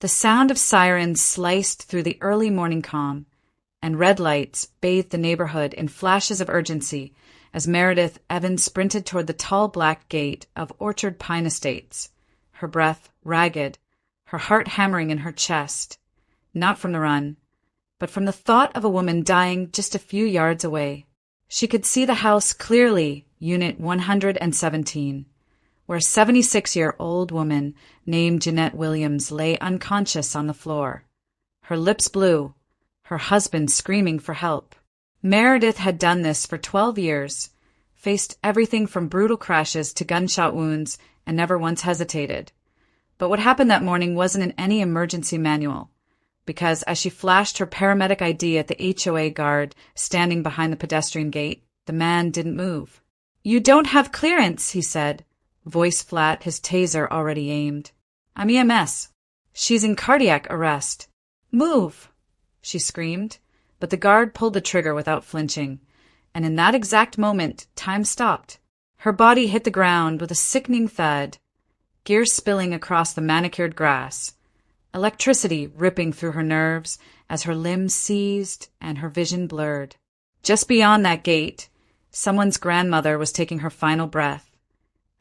The sound of sirens sliced through the early morning calm, and red lights bathed the neighborhood in flashes of urgency as Meredith Evans sprinted toward the tall black gate of Orchard Pine Estates, her breath ragged, her heart hammering in her chest, not from the run, but from the thought of a woman dying just a few yards away. She could see the house clearly, Unit 117, where a 76-year-old woman named Jeanette Williams lay unconscious on the floor, her lips blue, her husband screaming for help. Meredith had done this for 12 years, faced everything from brutal crashes to gunshot wounds, and never once hesitated. But what happened that morning wasn't in any emergency manual, because as she flashed her paramedic ID at the HOA guard standing behind the pedestrian gate, the man didn't move. "You don't have clearance," he said, voice flat, his taser already aimed. "I'm EMS. She's in cardiac arrest." "Move!" she screamed, but the guard pulled the trigger without flinching, and in that exact moment, time stopped. Her body hit the ground with a sickening thud, gears spilling across the manicured grass, electricity ripping through her nerves as her limbs seized and her vision blurred. Just beyond that gate, someone's grandmother was taking her final breath,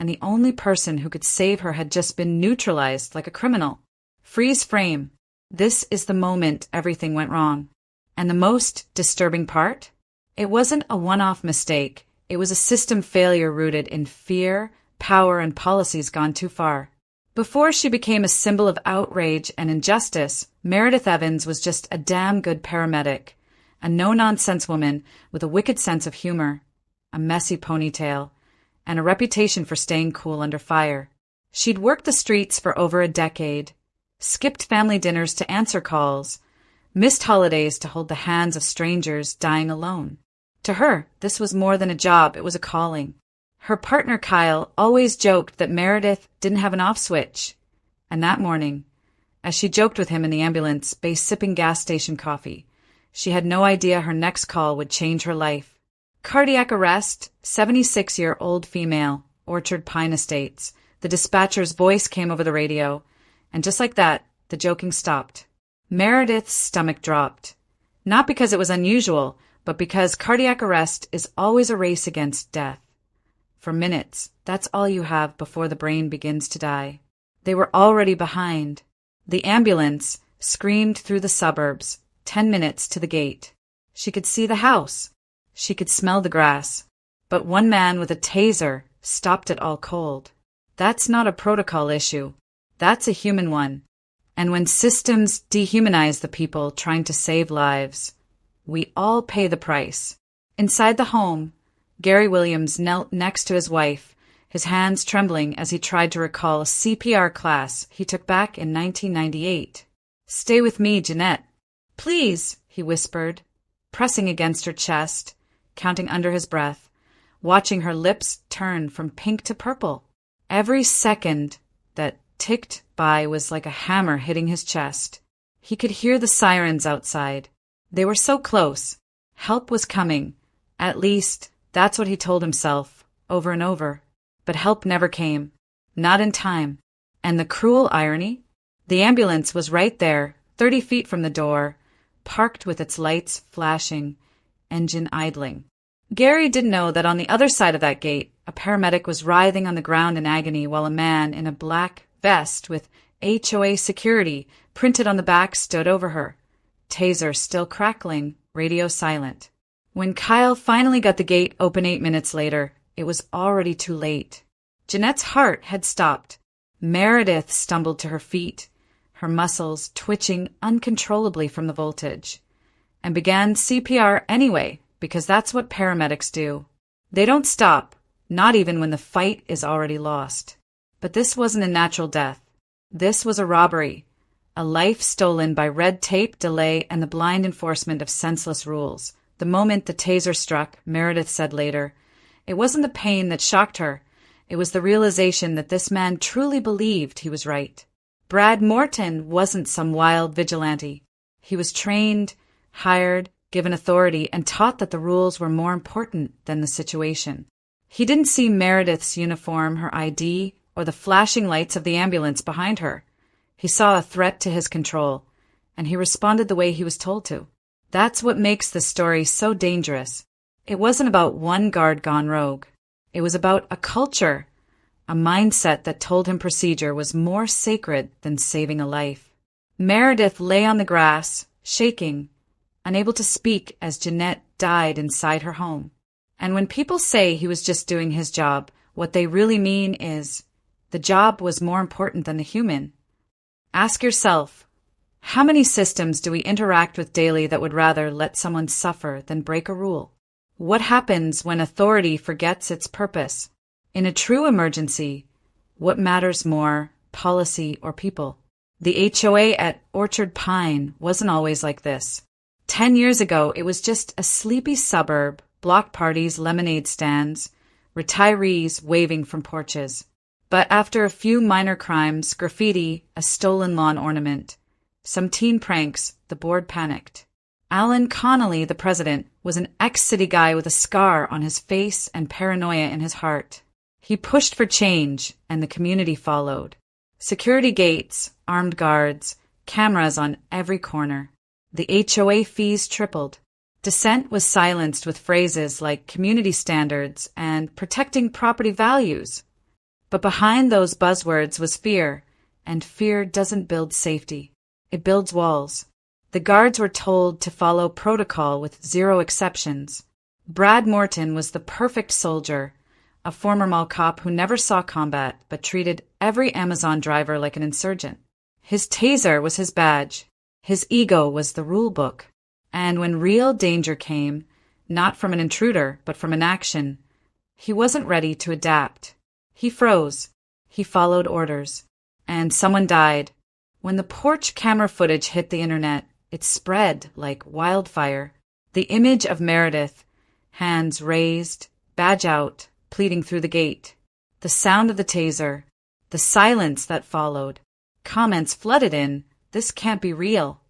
and the only person who could save her had just been neutralized like a criminal. Freeze frame. This is the moment everything went wrong. And the most disturbing part? It wasn't a one-off mistake. It was a system failure rooted in fear, power, and policies gone too far. Before she became a symbol of outrage and injustice, Meredith Evans was just a damn good paramedic, a no-nonsense woman with a wicked sense of humor, a messy ponytail, and a reputation for staying cool under fire. She'd worked the streets for over a decade, skipped family dinners to answer calls, missed holidays to hold the hands of strangers dying alone. To her, this was more than a job, it was a calling. Her partner Kyle always joked that Meredith didn't have an off switch, and that morning, as she joked with him in the ambulance bay sipping gas station coffee, she had no idea her next call would change her life. Cardiac arrest, 76-year-old female, Orchard Pine Estates. The dispatcher's voice came over the radio, and just like that, the joking stopped. Meredith's stomach dropped. Not because it was unusual, but because cardiac arrest is always a race against death. For minutes, that's all you have before the brain begins to die. They were already behind. The ambulance screamed through the suburbs, 10 minutes to the gate. She could see the house. She could smell the grass. But one man with a taser stopped it all cold. That's not a protocol issue. That's a human one. And when systems dehumanize the people trying to save lives, we all pay the price. Inside the home, Gary Williams knelt next to his wife, his hands trembling as he tried to recall a CPR class he took back in 1998. "Stay with me, Jeanette." "Please," he whispered, pressing against her chest, counting under his breath, watching her lips turn from pink to purple. Every second that ticked by was like a hammer hitting his chest. He could hear the sirens outside. They were so close. Help was coming. At least, that's what he told himself, over and over. But help never came. Not in time. And the cruel irony? The ambulance was right there, 30 feet from the door, parked with its lights flashing, engine idling. Gary didn't know that on the other side of that gate, a paramedic was writhing on the ground in agony while a man in a black vest with HOA security printed on the back stood over her. Taser still crackling, radio silent. When Kyle finally got the gate open 8 minutes later, it was already too late. Jeanette's heart had stopped. Meredith stumbled to her feet, her muscles twitching uncontrollably from the voltage, and began CPR anyway, because that's what paramedics do. They don't stop, not even when the fight is already lost. But this wasn't a natural death. This was a robbery, a life stolen by red tape, delay, and the blind enforcement of senseless rules. The moment the taser struck, Meredith said later, it wasn't the pain that shocked her. It was the realization that this man truly believed he was right. Brad Morton wasn't some wild vigilante. He was trained, hired, given authority, and taught that the rules were more important than the situation. He didn't see Meredith's uniform, her ID, or the flashing lights of the ambulance behind her. He saw a threat to his control, and he responded the way he was told to. That's what makes this story so dangerous. It wasn't about one guard gone rogue. It was about a culture, a mindset that told him procedure was more sacred than saving a life. Meredith lay on the grass, shaking, unable to speak as Jeanette died inside her home. And when people say he was just doing his job, what they really mean is the job was more important than the human. Ask yourself, how many systems do we interact with daily that would rather let someone suffer than break a rule? What happens when authority forgets its purpose? In a true emergency, what matters more, policy or people? The HOA at Orchard Pine wasn't always like this. 10 years ago, it was just a sleepy suburb, block parties, lemonade stands, retirees waving from porches. But after a few minor crimes, graffiti, a stolen lawn ornament, some teen pranks, the board panicked. Alan Connolly, the president, was an ex-city guy with a scar on his face and paranoia in his heart. He pushed for change, and the community followed. Security gates, armed guards, cameras on every corner. The HOA fees tripled. Dissent was silenced with phrases like community standards and protecting property values. But behind those buzzwords was fear, and fear doesn't build safety. It builds walls. The guards were told to follow protocol with zero exceptions. Brad Morton was the perfect soldier, a former mall cop who never saw combat but treated every Amazon driver like an insurgent. His taser was his badge. His ego was the rule book. And when real danger came, not from an intruder but from an action, he wasn't ready to adapt. He froze. He followed orders. And someone died. When the porch camera footage hit the internet, it spread like wildfire. The image of Meredith, hands raised, badge out, pleading through the gate. The sound of the taser. The silence that followed. Comments flooded in. This can't be real.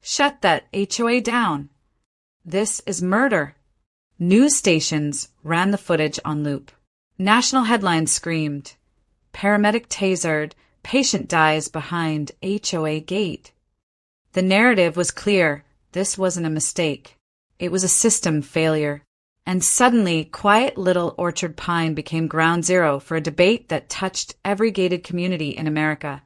Shut that HOA down. This is murder. News stations ran the footage on loop. National headlines screamed, "Paramedic tasered, patient dies behind HOA gate." The narrative was clear. This wasn't a mistake. It was a system failure. And suddenly, quiet little Orchard Pine became ground zero for a debate that touched every gated community in America.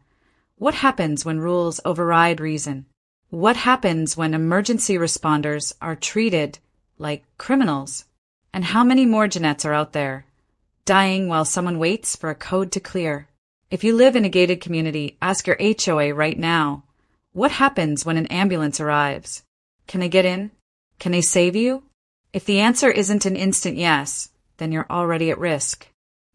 What happens when rules override reason? What happens when emergency responders are treated like criminals? And how many more Jeanettes are out there, dying while someone waits for a code to clear? If you live in a gated community, ask your HOA right now, what happens when an ambulance arrives? Can they get in? Can they save you? If the answer isn't an instant yes, then you're already at risk.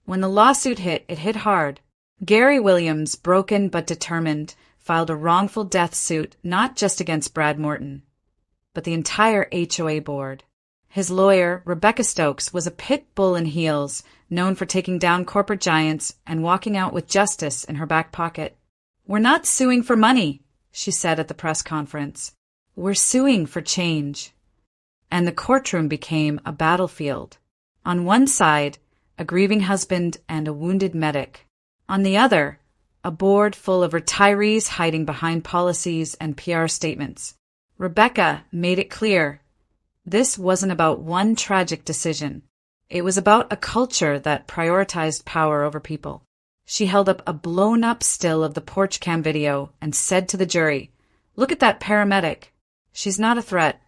When the lawsuit hit, it hit hard. Gary Williams, broken but determined, filed a wrongful death suit not just against Brad Morton, but the entire HOA board. His lawyer, Rebecca Stokes, was a pit bull in heels, known for taking down corporate giants and walking out with justice in her back pocket. "We're not suing for money," she said at the press conference. "We're suing for change." And the courtroom became a battlefield. On one side, a grieving husband and a wounded medic. On the other, a board full of retirees hiding behind policies and PR statements. Rebecca made it clear, this wasn't about one tragic decision. It was about a culture that prioritized power over people. She held up a blown-up still of the porch cam video and said to the jury, "Look at that paramedic. She's not a threat.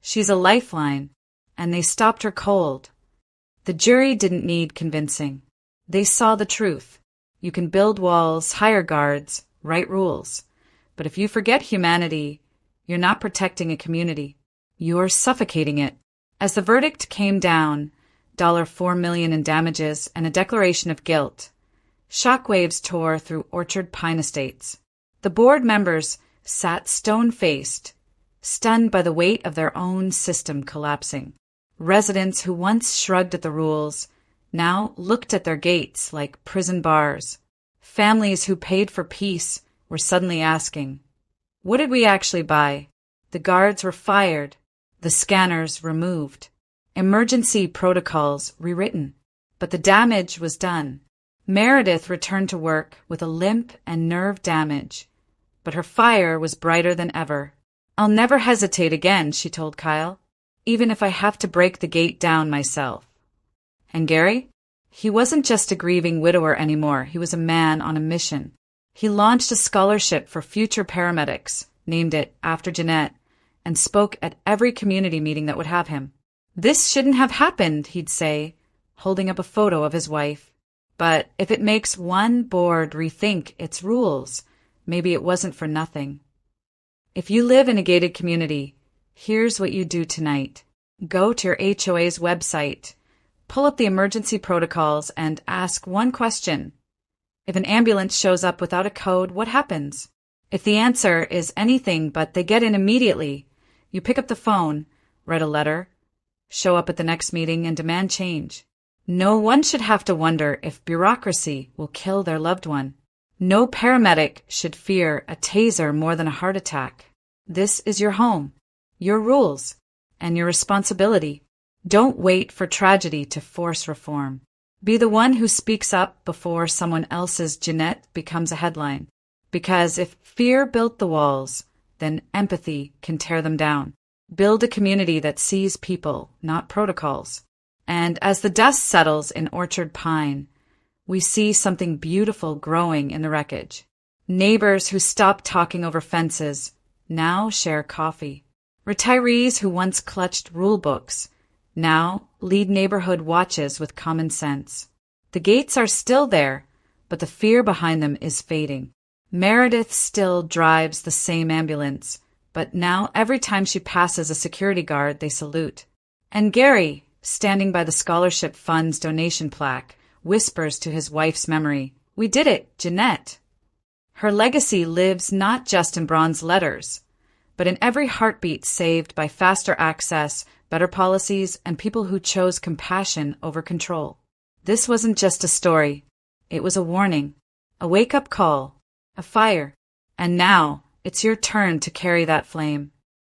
She's a lifeline." And they stopped her cold. The jury didn't need convincing. They saw the truth. You can build walls, hire guards, write rules. But if you forget humanity, you're not protecting a community. You're suffocating it. As the verdict came down, $4 million in damages and a declaration of guilt, shockwaves tore through Orchard Pine Estates. The board members sat stone-faced, stunned by the weight of their own system collapsing. Residents who once shrugged at the rules now looked at their gates like prison bars. Families who paid for peace were suddenly asking, what did we actually buy? The guards were fired, the scanners removed, emergency protocols rewritten. But the damage was done. Meredith returned to work with a limp and nerve damage, but her fire was brighter than ever. "I'll never hesitate again," she told Kyle, "even if I have to break the gate down myself." And Gary? He wasn't just a grieving widower anymore. He was a man on a mission. He launched a scholarship for future paramedics, named it after Jeanette, and spoke at every community meeting that would have him. "This shouldn't have happened," he'd say, holding up a photo of his wife. "But if it makes one board rethink its rules, maybe it wasn't for nothing." If you live in a gated community, here's what you do tonight. Go to your HOA's website, pull up the emergency protocols, and ask one question. If an ambulance shows up without a code, what happens? If the answer is anything but they get in immediately, you pick up the phone, write a letter, show up at the next meeting, and demand change. No one should have to wonder if bureaucracy will kill their loved one. No paramedic should fear a taser more than a heart attack. This is your home, your rules, and your responsibility. Don't wait for tragedy to force reform. Be the one who speaks up before someone else's Jeanette becomes a headline. Because if fear built the walls, then empathy can tear them down. Build a community that sees people, not protocols. And as the dust settles in Orchard Pine, we see something beautiful growing in the wreckage. Neighbors who stopped talking over fences now share coffee. Retirees who once clutched rule books now lead neighborhood watches with common sense. The gates are still there, but the fear behind them is fading. Meredith still drives the same ambulance, but now every time she passes a security guard, they salute. And Gary, standing by the scholarship fund's donation plaque, whispers to his wife's memory, "We did it, Jeanette." Her legacy lives not just in bronze letters, but in every heartbeat saved by faster access, better policies, and people who chose compassion over control. This wasn't just a story. It was a warning, a wake-up call, a fire. And now it's your turn to carry that flame.